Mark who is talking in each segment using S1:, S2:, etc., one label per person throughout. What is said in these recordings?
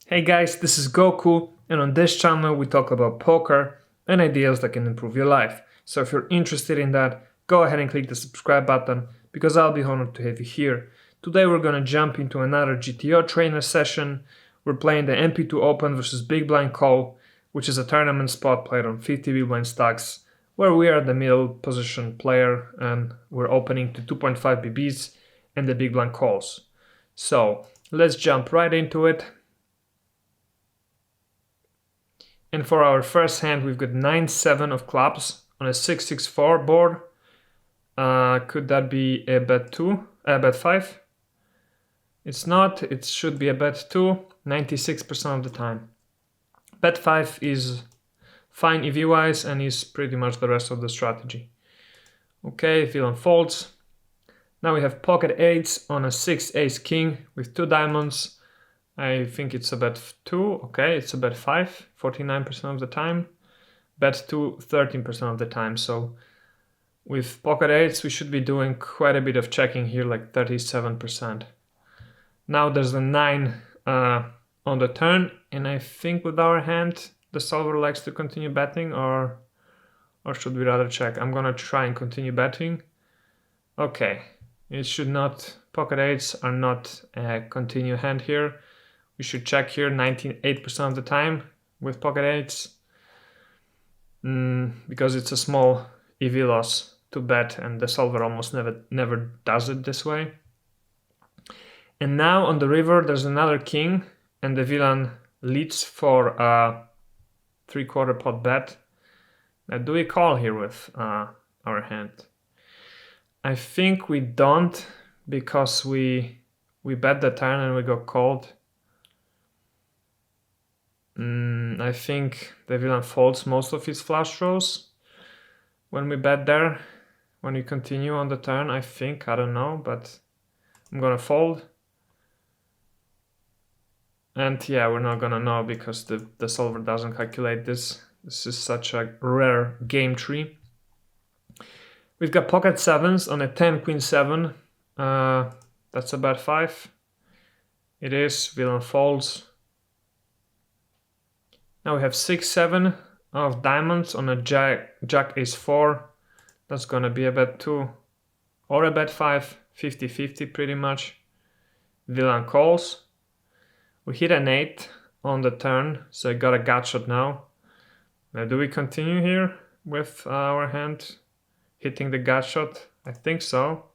S1: Hey guys, this is Goku, and on this channel we talk about poker and ideas that can improve your life. So if you're interested in that, go ahead and click the subscribe button because I'll be honored to have you here. Today we're gonna jump into another GTO trainer session. We're playing the MP2 Open versus Big Blind Call, which is a tournament spot played on 50 big blind stacks, where we are the middle position player and we're opening to 2.5 BBs and the big blind calls. So let's jump right into it. And for our first hand, we've got 9-7 of clubs on a 6-6-4 board. Could that be a bet 2? Bet 5? It's not. It should be a bet 2, 96% of the time. Bet 5 is fine EV-wise and is pretty much the rest of the strategy. Okay, villain folds. Now we have pocket 8s on a 6-Ace-King with 2 diamonds. I think it's a bet 2, okay, it's a bet 5, 49% of the time. Bet 2, 13% of the time. So with pocket 8s, we should be doing quite a bit of checking here, like 37%. Now there's a 9 on the turn, and I think with our hand, the solver likes to continue betting, or should we rather check? I'm gonna try and continue betting. Okay, it should not, pocket 8s are not a continue hand here. We should check here 98% of the time with pocket 8s because it's a small EV loss to bet and the solver almost never does it this way. And now on the river there's another king and the villain leads for a 3/4 pot bet. Now do we call here with our hand? I think we don't because we bet the turn and we got called. I think the villain folds most of his flush draws when we bet there. When we continue on the turn, I think, I don't know, but I'm gonna fold. And yeah, we're not gonna know because the solver doesn't calculate this. This is such a rare game tree. We've got pocket 7s on a 10-Queen-7. That's a bet 5. It is, villain folds. Now we have 6-7 of diamonds on a jack Ace-4. That's gonna be a bet 2 or a bet 5, 50-50 pretty much. Villain calls. We hit an 8 on the turn, so I got a gut shot now. Now do we continue here with our hand hitting the gut shot? I think so.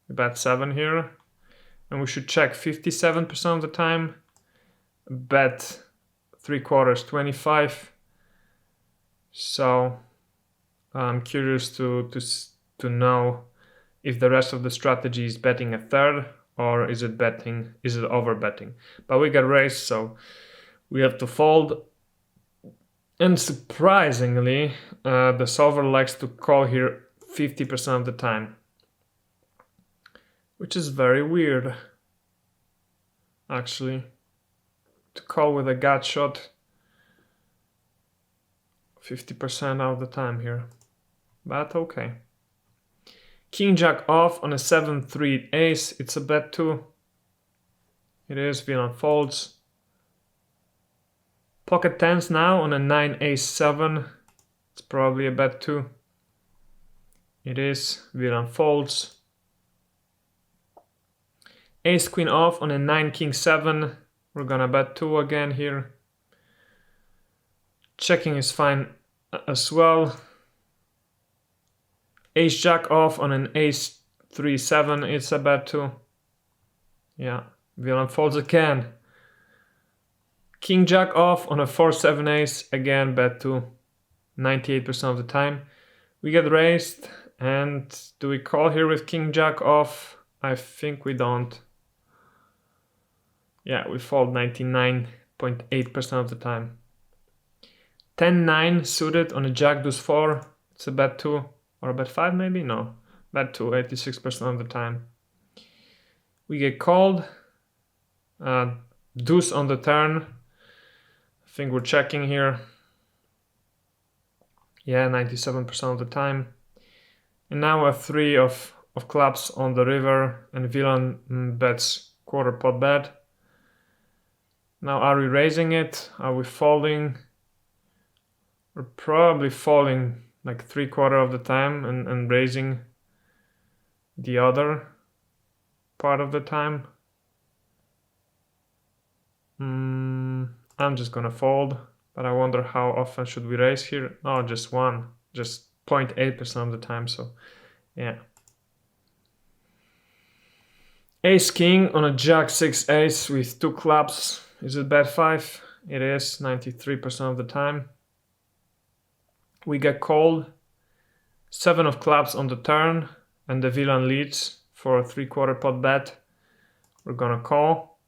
S1: We bet 7 here. And we should check 57% of the time. Bet 3/4, 25. So I'm curious to know if the rest of the strategy is betting a third or is it over betting. But we got raised, so we have to fold. And surprisingly, the solver likes to call here 50% of the time, which is very weird, actually. To call with a gut shot 50% of the time here, but okay. King Jack off on a 7-3 ace, it's a bet 2. It is, villain folds. Pocket 10s now on a 9 ace 7, it's probably a bet 2. It is, villain folds. Ace queen off on a 9 king 7. We're gonna bet 2 again here. Checking is fine as well. Ace jack off on an ace 3-7. It's a bet 2. Yeah, villain folds again. King jack off on a 4-7 ace. Again, bet 2. 98% of the time. We get raised. And do we call here with king jack off? I think we don't. Yeah, we fold 99.8% of the time. 10-9 suited on a jack deuce 4. It's a bet 2 or a bet 5 maybe? No, bet 2, 86% of the time. We get called. Deuce on the turn. I think we're checking here. Yeah, 97% of the time. And now a 3 of clubs on the river and villain bets 1/4 pot bet. Now, are we raising it? Are we folding? We're probably folding like 3/4 of the time and raising the other part of the time. I'm just gonna fold, but I wonder how often should we raise here? Oh, just one, just 0.8% of the time, so yeah. Ace king on a jack 6 ace with 2 clubs. Is it bet 5? It is, 93% of the time. We get called. 7 of clubs on the turn, and the villain leads for a 3/4 pot bet. We're gonna call.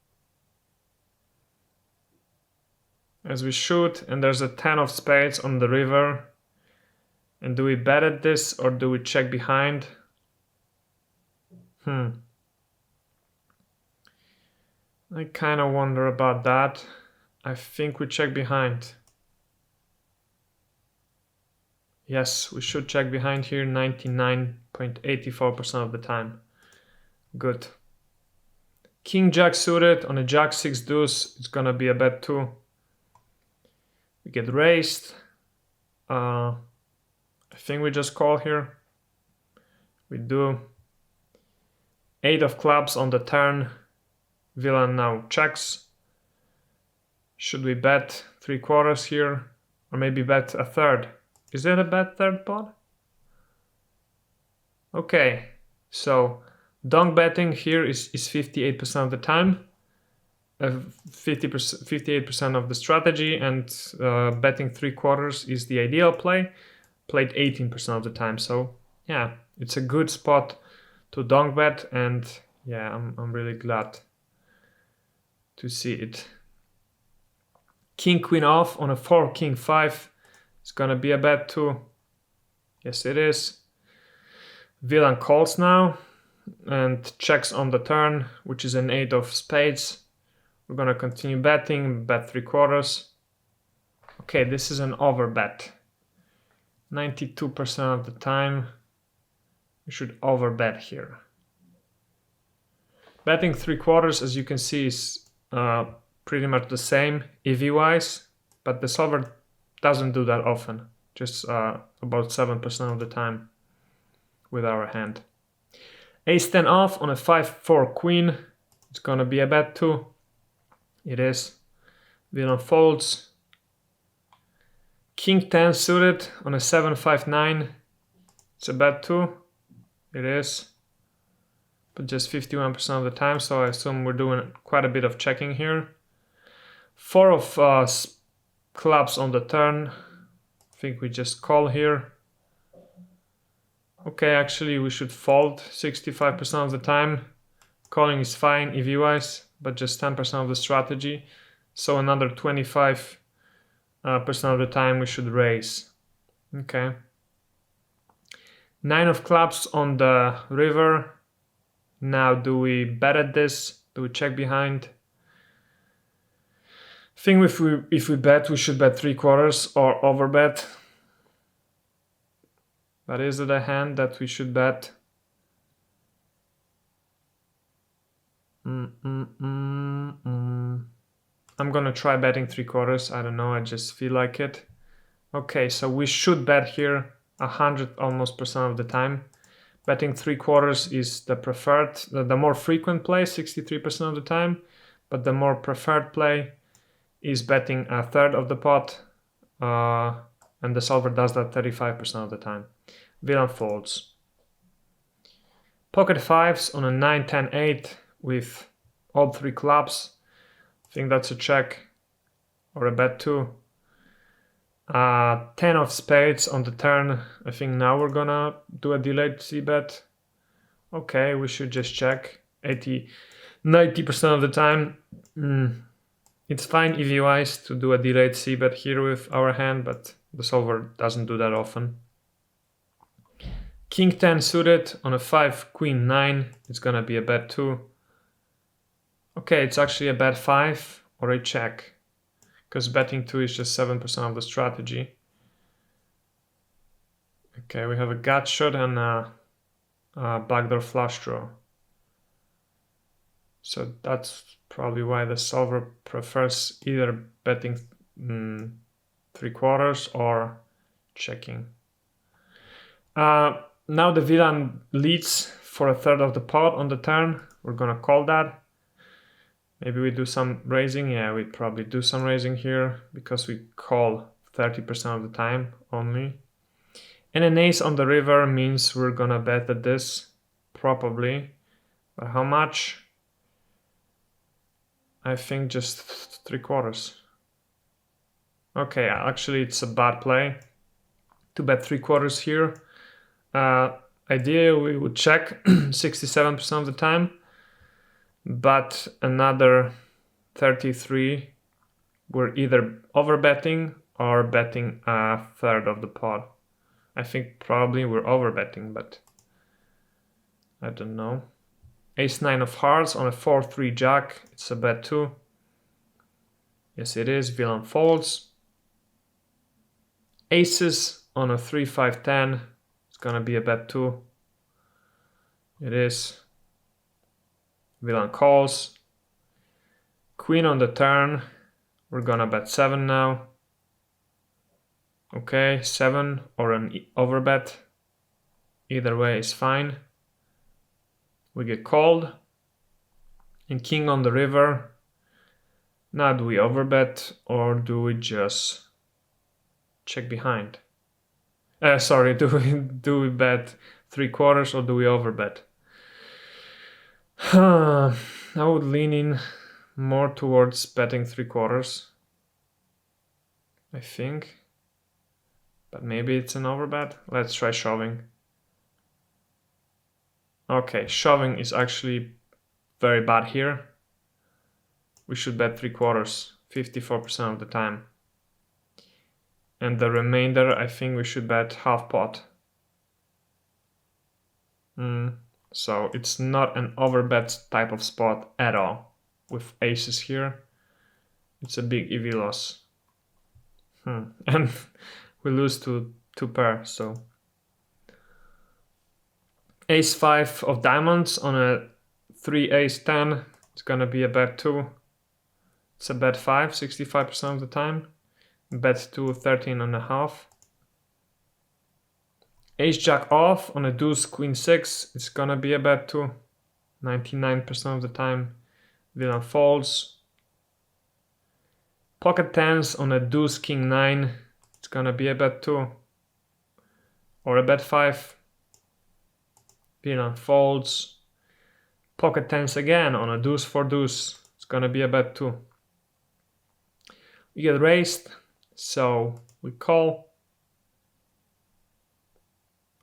S1: As we shoot, and there's a 10 of spades on the river. And do we bet at this or do we check behind? I kind of wonder about that. I think we check behind. Yes, we should check behind here 99.84% of the time. Good. King jack suited on a jack 6 deuce. It's gonna be a bet 2. We get raised. I think we just call here. We do. 8 of clubs on the turn. Villain now checks. Should we bet 3/4 here? Or maybe bet a third? Is it a bet third pot? Okay, so donk betting here is 58% of the time. 58% of the strategy, and betting 3/4 is the ideal play. Played 18% of the time, so yeah, it's a good spot to donk bet, and yeah, I'm really glad to see it. King queen off on a 4 king 5. It's gonna be a bet 2. Yes, it is. Villain calls now and checks on the turn, which is an 8 of spades. We're gonna continue betting, bet 3/4. Okay, this is an overbet. 92% of the time, you should overbet here. Betting 3/4, as you can see, is pretty much the same EV-wise, but the solver doesn't do that often, just about 7% of the time with our hand. Ace 10 off on a 5-4 queen. It's gonna be a bet 2. It is. Villain folds. King 10 suited on a 7-5-9. It's a bet 2. It is. But just 51% of the time, so I assume we're doing quite a bit of checking here. 4 of clubs on the turn. I think we just call here. Okay, actually we should fold 65% of the time. Calling is fine EV-wise, but just 10% of the strategy. So another 25% of the time we should raise. Okay. 9 of clubs on the river. Now do we bet at this? Do we check behind? I think if we bet, we should bet 3/4 or overbet. But is it a hand that we should bet? I'm gonna try betting 3/4. I don't know, I just feel like it. Okay, so we should bet here 100 almost percent of the time. Betting 3/4 is the preferred, the more frequent play, 63% of the time. But the more preferred play is betting a third of the pot, and the solver does that 35% of the time. Villain folds. Pocket 5s on a 9-10-8 with all 3 clubs. I think that's a check or a bet 2. 10 of spades on the turn. I think now we're gonna do a delayed c-bet. Okay, we should just check 90% of the time. It's fine EV-wise to do a delayed c-bet here with our hand, but the solver doesn't do that often. King 10 suited on a 5 queen 9. It's gonna be a bet 2. Okay, it's actually a bet 5 or a check, because betting 2 is just 7% of the strategy. Okay, we have a gut shot and a backdoor flush draw. So that's probably why the solver prefers either betting 3/4 or checking. Now the villain leads for a third of the pot on the turn. We're gonna call that. Maybe we do some raising. Yeah, we probably do some raising here because we call 30% of the time only. And an ace on the river means we're gonna bet at this, probably. But how much? I think just 3/4. Okay, actually it's a bad play to bet 3/4 here. Ideally we would check 67% of the time, but another 33 we're either overbetting or betting a third of the pot. I think probably we're overbetting, but I don't know. Ace-9 of hearts on a 4-3 jack, it's a bet too. Yes it is, villain folds. Aces on a 3-5-10, it's gonna be a bet too. It is. Villain calls. Queen on the turn, we're gonna bet 7 now. Okay, 7 or an overbet. Either way is fine. We get called. And king on the river. Now do we overbet or do we just check behind? Sorry, do we bet 3/4 or do we overbet? I would lean in more towards betting 3/4. I think. But maybe it's an overbet. Let's try shoving. Okay, shoving is actually very bad here. We should bet 3/4, 54% of the time. And the remainder, I think we should bet half pot. So it's not an overbet type of spot at all. With aces here, it's a big EV loss. And we lose to 2 pair, so. Ace-5 of diamonds on a 3 ace-10, it's gonna be a bet 2. It's a bet 5, 65% of the time. Bet 2, 13.5. Ace-jack off on a deuce queen 6, it's gonna be a bet 2, 99% of the time. Villain folds. Pocket 10s on a deuce king 9, it's gonna be a bet 2 or a bet 5. Villain folds. Pocket 10s again on a deuce 4 deuce, it's gonna be a bet 2. We get raised, so we call.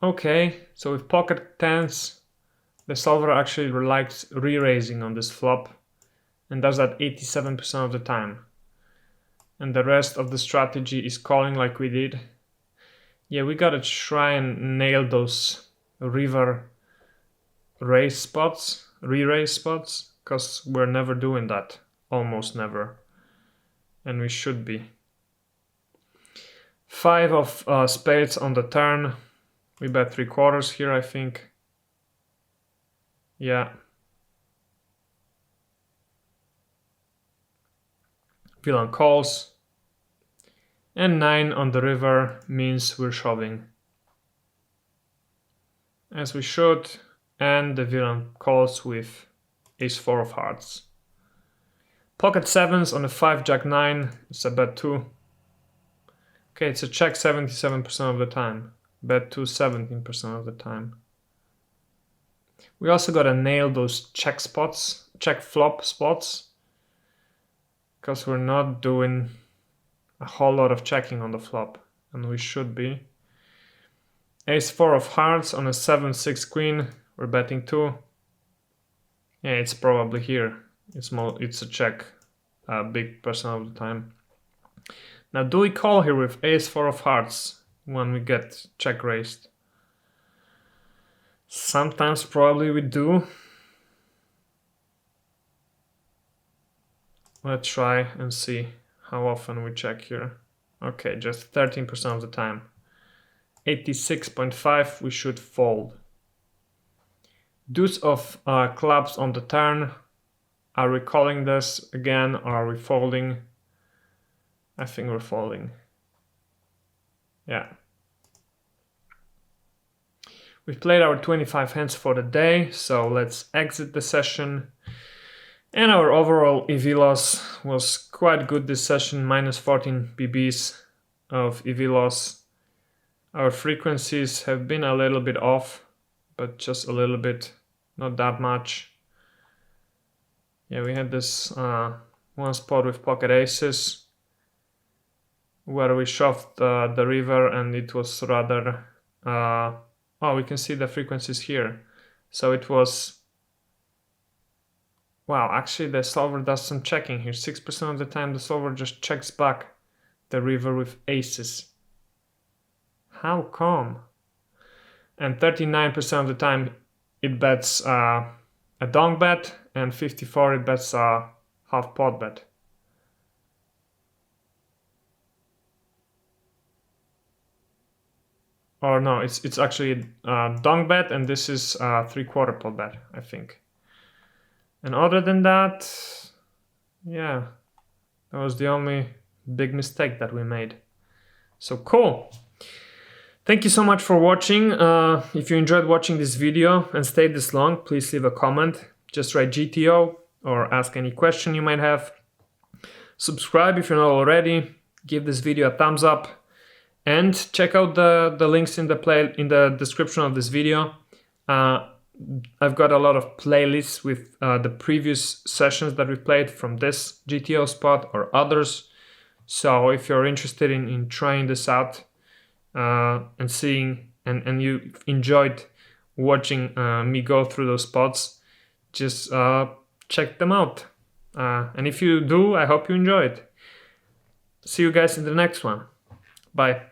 S1: Okay, so with pocket 10s, the solver actually likes re-raising on this flop and does that 87% of the time. And the rest of the strategy is calling like we did. Yeah, we gotta try and nail those river raise spots, re-raise spots, because we're never doing that, almost never. And we should be. 5 of spades on the turn. We bet 3/4 here, I think. Yeah. Villain calls. And 9 on the river means we're shoving. As we should. And the villain calls with ace-4 of hearts. Pocket 7s on a 5 jack 9, it's a bet 2. Okay, it's a check 77% of the time. Bet 2 17% of the time. We also gotta nail those check spots, check flop spots, because we're not doing a whole lot of checking on the flop, and we should be. Ace-4 of hearts on a 7-6 queen, we're betting 2. Yeah, it's probably here. It's a check, a big percent of the time. Now, do we call here with ace-4 of hearts when we get check raised? Sometimes probably we do. Let's try and see how often we check here. Okay, just 13% of the time. 86.5 we should fold. Deuce of clubs on the turn. Are we calling this again, or are we folding? I think we're folding. Yeah. We've played our 25 hands for the day, so let's exit the session. And our overall EV loss was quite good this session, minus 14 BBs of EV loss. Our frequencies have been a little bit off, but just a little bit, not that much. Yeah, we had this one spot with pocket aces where we shoved the river, and it was rather... oh, we can see the frequencies here. So it was... Wow, actually the solver does some checking here. 6% of the time the solver just checks back the river with aces. How come? And 39% of the time it bets a donk bet, and 54% it bets a half pot bet. Or no, it's actually a donk bet, and this is a 3/4 pot bet, I think. And other than that, yeah, that was the only big mistake that we made. So cool. Thank you so much for watching. If you enjoyed watching this video and stayed this long, please leave a comment. Just write GTO or ask any question you might have. Subscribe if you're not already. Give this video a thumbs up. And check out the links in the description of this video. I've got a lot of playlists with the previous sessions that we played from this GTO spot or others. So if you're interested in trying this out and seeing, and you enjoyed watching me go through those spots, just check them out. And if you do, I hope you enjoy it. See you guys in the next one. Bye.